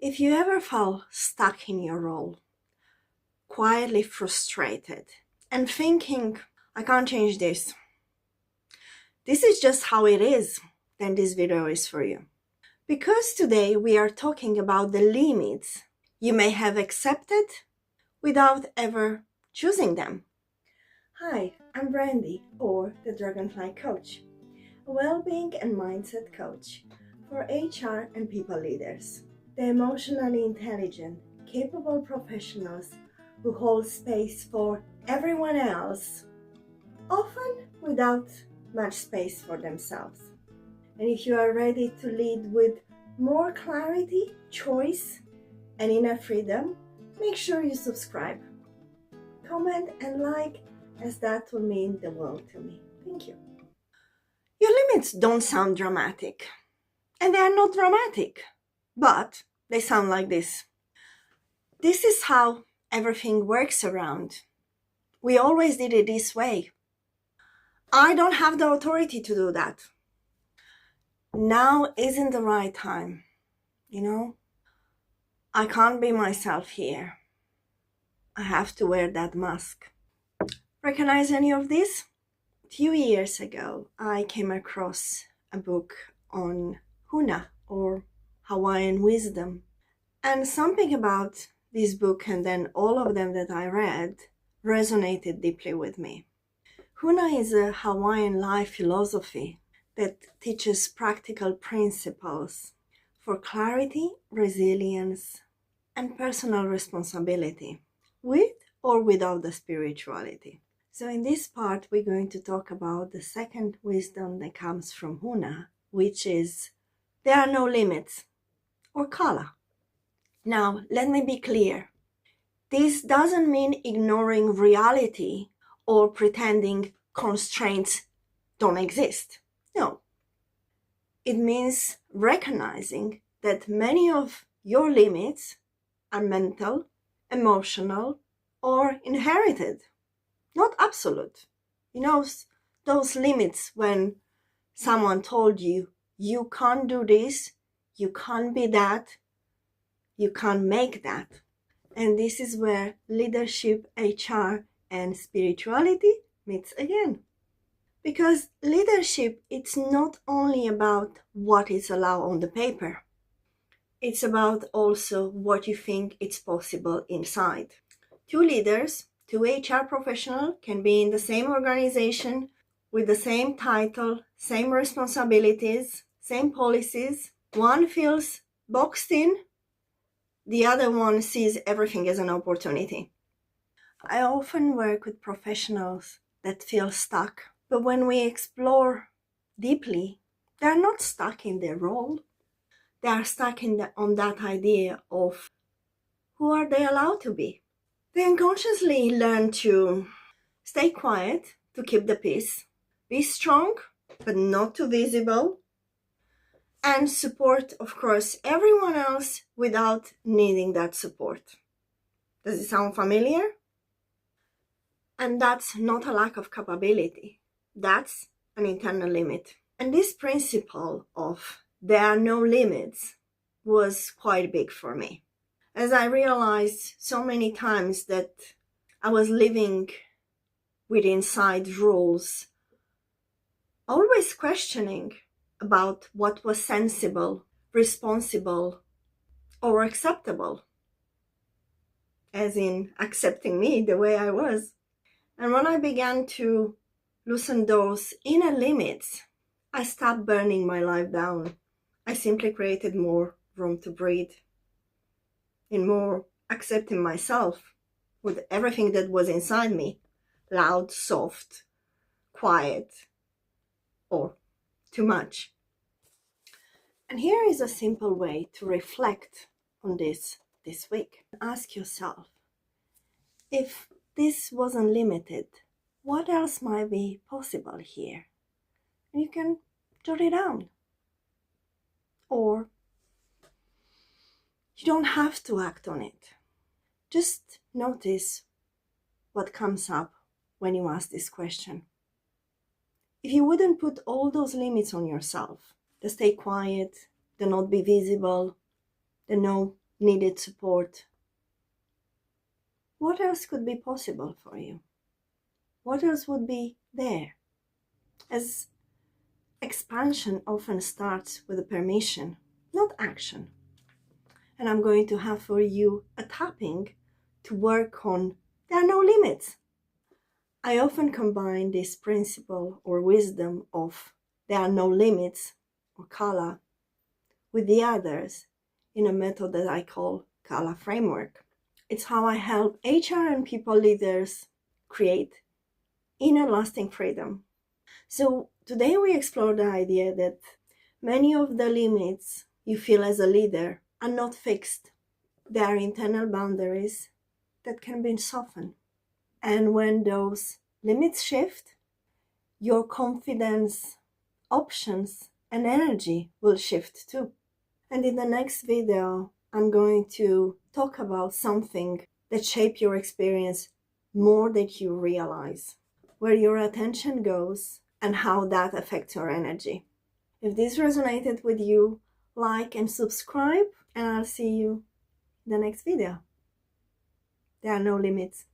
If you ever felt stuck in your role, quietly frustrated, and thinking, I can't change this, this is just how it is, then this video is for you. Because today we are talking about the limits you may have accepted without ever choosing them. Hi, I'm Brandy, or the Dragonfly Coach, a well-being and mindset coach for HR and people leaders. The emotionally intelligent, capable professionals who hold space for everyone else, often without much space for themselves. And if you are ready to lead with more clarity, choice, and inner freedom, make sure you subscribe, comment, and like, as that will mean the world to me. Thank you. Your limits don't sound dramatic, and they are not dramatic, but they sound like this. This is how everything works around. We always did it this way. I don't have the authority to do that. Now isn't the right time. I can't be myself here. I have to wear that mask. Recognize any of this? A few years ago, I came across a book on Huna, or Hawaiian wisdom. And something about this book, and then all of them that I read, resonated deeply with me. Huna is a Hawaiian life philosophy that teaches practical principles for clarity, resilience, and personal responsibility, with or without the spirituality. So in this part, we're going to talk about the second wisdom that comes from Huna, which is there are no limits, or kala. Now, let me be clear. This doesn't mean ignoring reality or pretending constraints don't exist. No. It means recognizing that many of your limits are mental, emotional, or inherited, not absolute. Those limits when someone told you, you can't do this, you can't be that, you can't make that. And this is where leadership, HR, and spirituality meets again. Because leadership, it's not only about what is allowed on the paper. It's about also what you think is possible inside. Two leaders, two HR professionals can be in the same organization with the same title, same responsibilities, same policies. One feels boxed in, the other one sees everything as an opportunity. I often work with professionals that feel stuck, but when we explore deeply, they're not stuck in their role. They are stuck on that idea of who are they allowed to be. They unconsciously learn to stay quiet, to keep the peace, be strong, but not too visible, and support, of course, everyone else without needing that support. Does it sound familiar? And that's not a lack of capability. That's an internal limit. And this principle of there are no limits was quite big for me, as I realized so many times that I was living with inside rules, always questioning about what was sensible, responsible, or acceptable, as in accepting me the way I was. And when I began to loosen those inner limits, I stopped burning my life down. I simply created more room to breathe, in more accepting myself with everything that was inside me, loud, soft, quiet, or too much. And here is a simple way to reflect on this week. Ask yourself, if this wasn't limited, what else might be possible here? And you can jot it down. Or you don't have to act on it. Just notice what comes up when you ask this question. If you wouldn't put all those limits on yourself, the stay quiet, the not be visible, the no needed support. What else could be possible for you? What else would be there? As expansion often starts with a permission, not action. And I'm going to have for you a tapping to work on there are no limits. I often combine this principle or wisdom of there are no limits or Kala with the others in a method that I call Kala framework. It's how I help HR and people leaders create inner lasting freedom. So today we explore the idea that many of the limits you feel as a leader are not fixed. They are internal boundaries that can be softened. And when those limits shift, your confidence, options, and energy will shift too. And in the next video, I'm going to talk about something that shapes your experience more than you realize, where your attention goes and how that affects your energy. If this resonated with you, like and subscribe, and I'll see you in the next video. There are no limits.